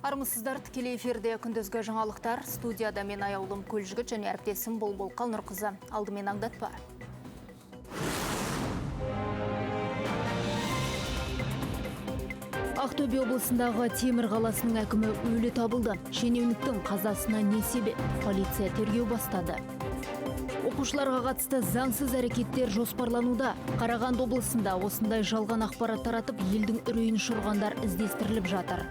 Армысыздар, тікелей эфирде күндізгі жаңалықтар. Студияда мен аяулым Көлжігіт және әріптесім Бол Қалнұрқызы. Алдымен аңдатпа. Ақтөбе облысындағы Темір қаласының әкімі өлі табылды. Шенеуніктің қазасына не себеп? Полиция тергеу бастады. Оқушыларға қатысты заңсыз әрекеттер жоспарлануда. Қарағанды облысында осындай жалған ақпарат таратып, елдің үрейін ұшырғандар іздестіріліп жатыр.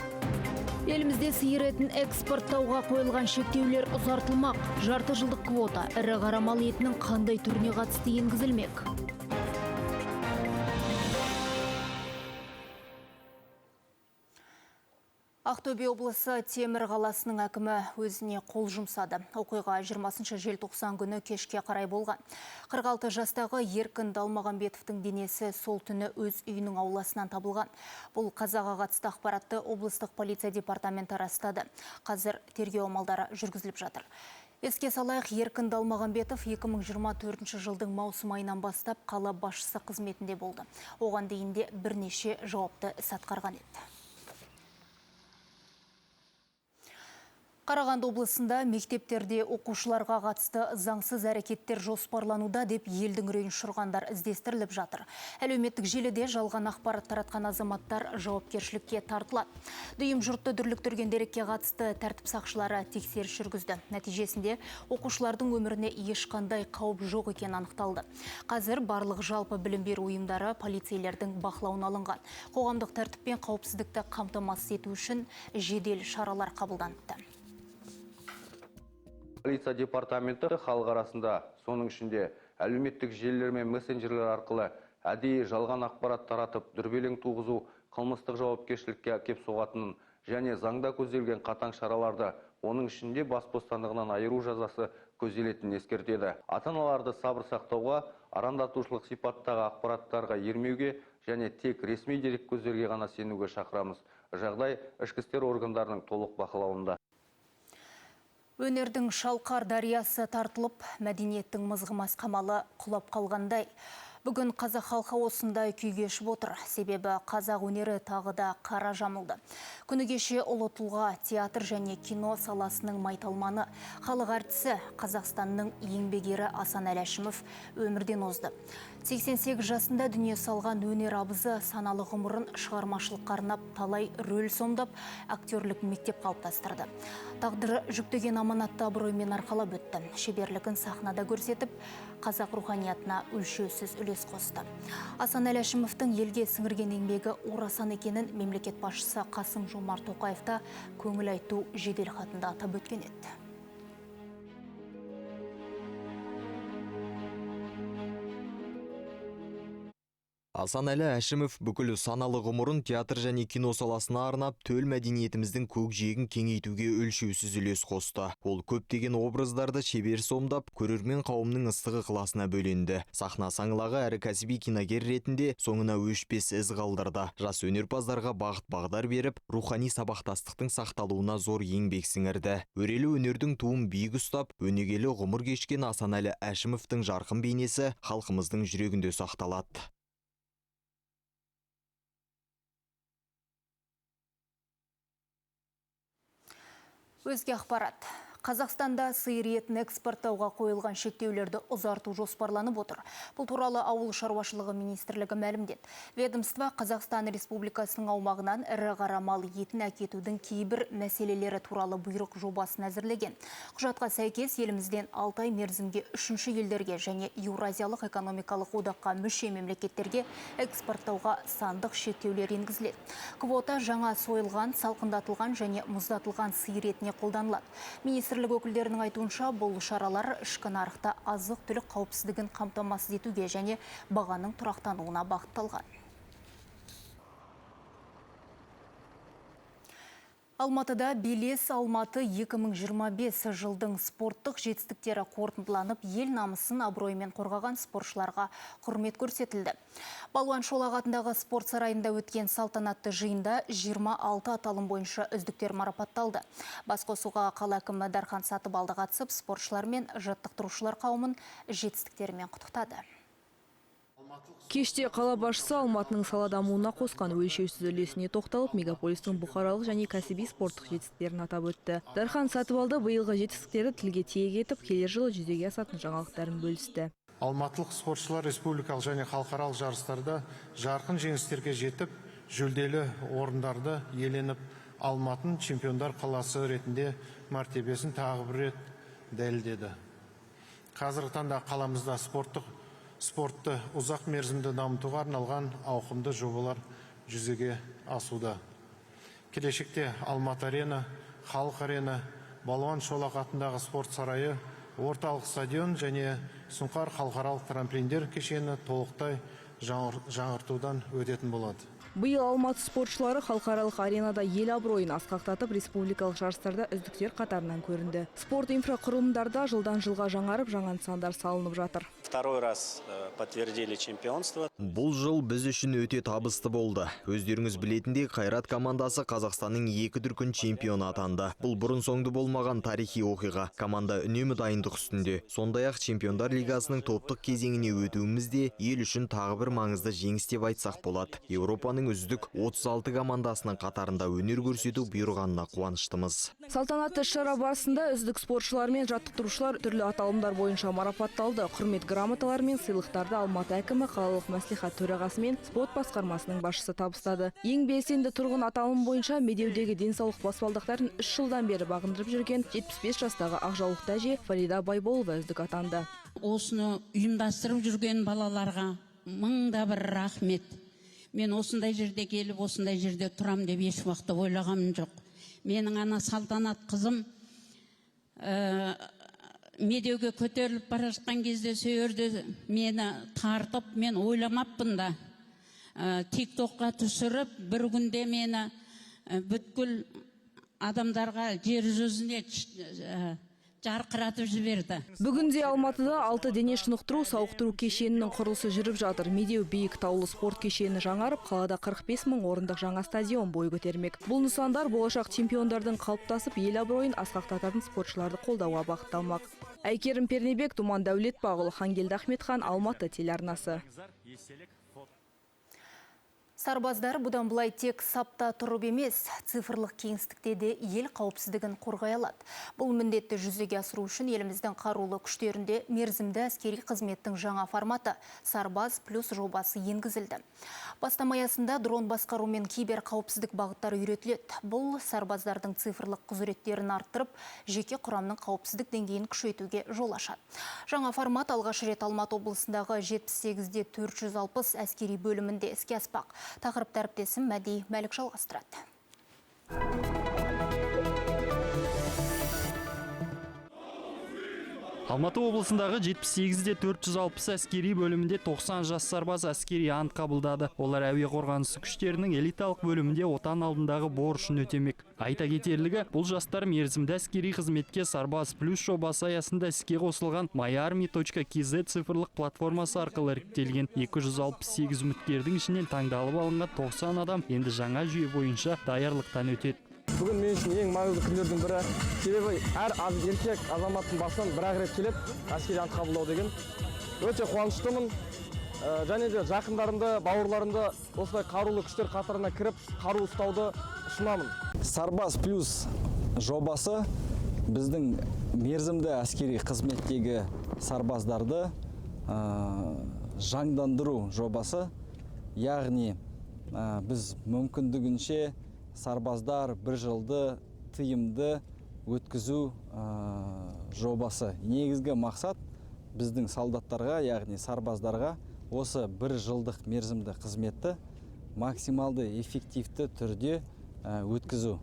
Елімізде сиыр етін экспорттауға қойылған шектеулер ұзартылмақ. Жарты жылдық квота ірі қара мал етінің қандай түріне қатысты енгізілмек? Ақтөбе облысы Темір қаласының әкімі өзіне қол жұмсады. Оқиға 20 желтоқсан күні кешке қарай болған. 46 жастағы Еркін Далмағанбетовтің денесі сол түні өз үйінің ауласынан табылған. Бұл қазаға қатысты ақпаратты облыстық полиция департаменті растады. Қазір тергеу амалдары жүргізіліп жатыр. Еске салайық, Еркін Далмағанбетов 2024 жылдың маусым айынан бастап қала басшысы қызметінде болды. Оған дейін де бірнеше жауапты іс атқарған еді. Қарағанды облысында мектептерде оқушыларға қатысты заңсыз әрекеттер жоспарлануда деп елдің үрейін ұшырғандар іздестіріліп жатыр. Әлеуметтік желіде жалған ақпарат таратқан азаматтар жауапкершілікке тартылады. Дүйім жұртты дүрліктірген дерекке қатысты тәртіп сақшылары тексеріс жүргізді. Нәтижесінде оқушылардың өміріне ешқандай қауіп жоқ екені анықталды. Қазір барлық жалпы білім беру ұйымдары полицейлердің бақылауына алынған. Қоғамдық тәртіп пен қауіпсіздікті қамтамасыз ету үшін жедел шаралар қабылданыпты. Полиция департаменті халық арасында, соның ішінде әлеуметтік желілер мен мессенджерлер арқылы әдейі жалған ақпарат таратып, дүрбелең туғызу қылмыстық жауапкершілікке әкеп соғатынын және заңда көзделген қатаң шараларды, оның ішінде бас бостандығынан айыру жазасы көзделетінін ескертеді. Ата-аналарды сабыр сақтауға, арандатушылық сипаттағы ақпараттарға ермеуге және тек ресми дерек көздерге ғана сенуге шақырамыз. Жағдай ішкі істер органдарының толық бақылауында. Өнердің шалқар дариясы тартылып, мәдениеттің мызғымас қамалы құлап қалғандай. Бүгін қазақ халқы осындай күй кешіп отыр. Себебі қазақ өнері тағы да қара жамылды. Күні кеше ұлы тұлға, театр және кино саласының майталманы, халық әртісі Қазақстанның еңбек ері Асан Әләшімов өмірден озды. 88 жасында дүние салған өнер абызы саналы ғұмырын шығармашылыққа арнап талай рөл сомдап, актерлік мектеп қалыптастырды. Тағдыры жүктеген аманатты абыроймен арқалап өтті. Шеберлігін сахнада көрсетіп, қазақ руханиятына өлшеусіз үлес қосты. Асан Әләшімовтің елге сіңірген еңбегі орасан екенін мемлекет басшысы Қасым-Жомарт Тоқаевта көңіл айту жедел хатында атап өткен еді. Асан Әләшімов бүкіл саналы ғұмырын театр және кино саласына арнап, төл мәдениетіміздің көкжиегін кеңейтуге өлшеусіз үлес қосты. Ол көптеген образдарды шебер сомдап, көрермен қауымның ыстығы ықыласына бөленді. Сахна саңлағы әрі кәсіби киногер ретінде соңына өшпес із қалдырды. Жас өнерпаздарға бағыт-бағдар беріп, рухани сабақтастықтың сақталуына зор еңбек сіңірді. Өрелі өнердің туын биік ұстап, өнегелі ғұмыр кешкен Асан Әләшімовтің жарқын бейнесі халқымыздың жүрегінде сақталады. Өзге ақпарат. Қазақстанда сиыр етін экспорттауға қойылған шектеулерді ұзарту жоспарланып отыр. Бұл туралы Ауыл шаруашылығы министрлігі мәлімдеді. Ведомство Қазақстан Республикасының аумағынан ірі қара мал етін әкетудің кейбір мәселелері туралы бұйрық жобасын әзірлеген. Құжатқа сәйкес елімізден 6 ай мерзімге үшінші елдерге және Еуразиялық экономикалық одаққа мүше мемлекеттерге экспорттауға сандық шектеулер енгізіледі. Квота жаңа сойылған, салқындатылған және мұздатылған сиыр етіне қолданылады. Министрлік өкілдерінің айтуынша, бұл шаралар ішкі нарықта азық-түлік қауіпсіздігін қамтамасыз етуге және бағаның тұрақтануына бағытталған. Алматыда Белес Алматы 2025 жылдың спорттық жетістіктері қорытындыланып, ел намысын абыроймен қорғаған спортшыларға құрмет көрсетілді. Балуан Шолақ атындағы спорт сарайында өткен салтанатты жиында 26 аталым бойынша үздіктер марапатталды. Басқосуға қала әкімі Дархан Сатыбалды қатысып, спортшылар мен жаттықтырушылар қауымын жетістіктерімен құттықтады. Кеште қала басшысы Алматының сала дамуына қосқан өлшеусіз үлесіне тоқталып, мегаполистің бұқаралық және кәсіби спорттық жетістіктерін атап өтті. Дархан Сатыбалды биылғы жетістіктері тілге тиек етіп, келер жылы жүзеге асатын жаңалықтарын бөлісті. Алматылық спортшылар республикалық және халықаралық жарыстарда жарқын жеңістерге жетіп, жүлделі орындарды иеленіп, Алматын чемпиондар қаласы ретінде мәртебесін тағы бір рет дәлелдеді. Қазіргі таңда қаламызда спортты ұзақ мерзімді дамытуға арналған ауқымды жобалар жүзеге асуда. Келешекте Алматы арена, Халық арена, Балуан Шолақ атындағы спорт сарайы, орталық стадион және Сұңқар халықаралық трамплиндер кешені толықтай жаңғыртудан өтетін болады. Биыл Алматы спортшылары халықаралық аренада ел абыройын асқақтатып, республикалық жарыстарда үздіктер қатарынан көрінді. Спорт инфрақұрылымдарда жылдан жылға жаңарып, жаңа нысандар салынып жатыр. Второй раз подтвердили чемпионство. Бұл жыл біз үшін өте табысты болды. Өздеріңіз білетіндей, Қайрат командасы Қазақстанның 2 дүркін чемпионы атанды. Бұл бұрын соңды болмаған тарихи оқиға. Команда үнемі дайындық үстінде. Сондай-ақ Чемпиондар лигасының топтық кезеңіне өтуіміз де ел үшін тағы бір маңызды жеңіс деп айтсақ болады. Еуропаның үздік 36 командасының қатарында өнер көрсету бұйырғанына қуаныштымыз. Салтанатты шара барысында үздік спортшылар мен жаттықтырушылар түрлі аталымдар бойынша марапатталды. Құрмет грамоталар мен сыйлықтарды Алматы әкімі, қалалық мәслихат төрағасы мен спорт басқармасының басшысы табыстады. Ең белсенді тұрғын аталым бойынша медеудегі денсаулық баспалдақтарын 3 жылдан бері бағындырып жүрген 75 жастағы ақжаулықты әже Фарида Байболова үздік атанды. Осыны ұйымдастырып жүрген балаларға мыңда бір рахмет. Мен осындай жерде келіп, осындай жерде тұрам деп еш уақытта ойлағаным жоқ. Менің ана Салтанат қызым медеуге көтеріліп бара жатқан кезде сөйерде мені тартып, мен ойламаппын да. Тиктокқа түсіріп, бір күнде мені бүткіл адамдарға жер жүзіне жарқыратып жіберді. Бүгінде Алматыда 6 дене шынықтыру сауықтыру кешенінің құрылысы жүріп жатыр. Медеу биік таулы спорт кешені жаңарып, қалада 45 мың орындық жаңа стадион бой көтермек. Бұл нысандар болашақ чемпиондардың қалыптасып, ел абыройын асқақтататын спортшыларды қолдауға бағытталмақ. Әйкерім Пернебек, Думан Дәулетбағұл, Хангелді Ахметхан, Алматы телеарнасы. Сарбаздар бұдан бұлай тек сапта тұрып емес, цифрлық кеңістікте де ел қауіпсіздігін қорғай алады. Бұл міндетті жүзеге асыру үшін еліміздің қарулы күштерінде мерзімді әскери қызметтің жаңа форматы Сарбаз плюс жобасы енгізілді. Бастама аясында дрон басқару мен кибер қауіпсіздік бағыттары үйретіледі. Бұл сарбаздардың цифрлық құзыреттерін арттырып, жеке құрамның қауіпсіздік деңгейін күшейтуге жол ашады. Жаңа формат алғаш рет Алматы облысындағы 78-де 460 әскери бөлімінде іске аспақ. Тақырыпты әріптесім Мәди Мәлік жалғастырады. Алматы облысындағы 78-де 460 әскери бөлімінде 90 жас сарбаз әскери ант қабылдады. Олар әуе қорғанысы күштерінің элиталық бөлімінде отан алдындағы борышын өтемек. Айта кетерлігі, бұл жастар мерзімді әскери қызметке Сарбаз плюс жобасы аясында іске қосылған myarmy.kz цифрлық платформасы арқылы іріктелген. 268 үміткердің ішінен таңдалып алынған 90 адам енді жаңа жүйе бойынша даярлықтан өтеді. Бүгін мен үшін ең маңызды күндердің бірі, себебі әр еркек азаматтың басынан бір-ақ рет келіп, әскери ант қабылдау деген. Өте қуаныштымын. Және де жақындарымды, бауырларымды осылай қарулы күштер қатарына кіріп, қару ұстауды ұсынамын. Сарбаз плюс жобасы біздің мерзімді әскери қызметтегі сарбаздарды жаңдандыру жобасы. Яғни біз мүмкіндігінше сарбаздар бір жылды тыйымды өткізу жобасы. Негізгі мақсат біздің солдаттарға, яғни сарбаздарға осы бір жылдық мерзімді қызметті максималды эффективті түрде өткізу.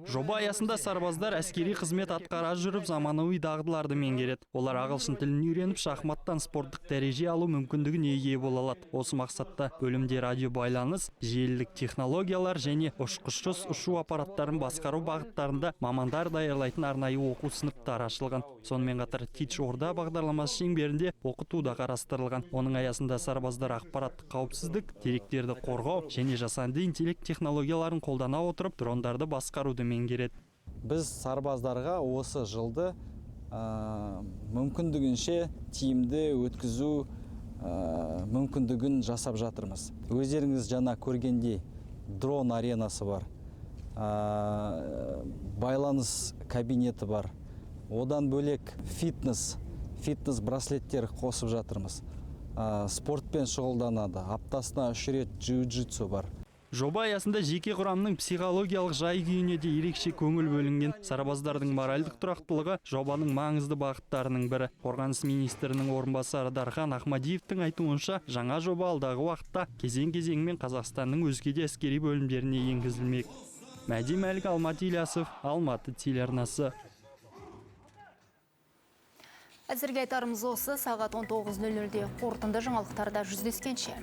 Жоба аясында сарбаздар әскери қызмет атқара жүріп заманауи дағдыларды меңгереді. Олар ағылшын тілін үйреніп, шахматтан спорттық дәреже алу мүмкіндігіне ие бола алады. Осы мақсатта бөлімде радио байланыс, желілік технологиялар және ұшқышсыз ұшу аппараттарын басқару бағыттарында мамандар даярлайтын арнайы оқу сыныптары ашылған. Сонымен қатар Teach Орда бағдарламасы шеңберінде оқыту да қарастырылған. Оның аясында сарбаздар ақпараттық қауіпсіздік, деректерді қорғау және жасанды интеллект технологияларын қолдана отырып, дрондарды басқару меңгереді. Біз сарбаздарға осы жылды мүмкіндігінше тиімді өткізу мүмкіндігін жасап жатырмыз. Өздеріңіз жаңа көргендей дрон аренасы бар, байланыс кабинеті бар. Одан бөлек фитнес браслеттер қосып жатырмыз. Спортпен шұғылданады. Аптасына 3 рет джиу-джитсу бар. Жоба аясында жеке құрамның психологиялық жай-күйіне де ерекше көңіл бөлінген. Сарбаздардың моральдық тұрақтылығы жобаның маңызды бағыттарының бірі. Қорғаныс министрінің орынбасары Дархан Ахмадиевтің айтуынша, жаңа жоба алдағы уақытта кезең-кезеңмен Қазақстанның өзге де әскери бөлімдеріне енгізілмек. Мәди Мәлік, Алматы Ильясов, Алматы телеарнасы. Әзірге айтарымыз осы, сағат 19:00-де қорытынды жаңалықтарда жүздескенше.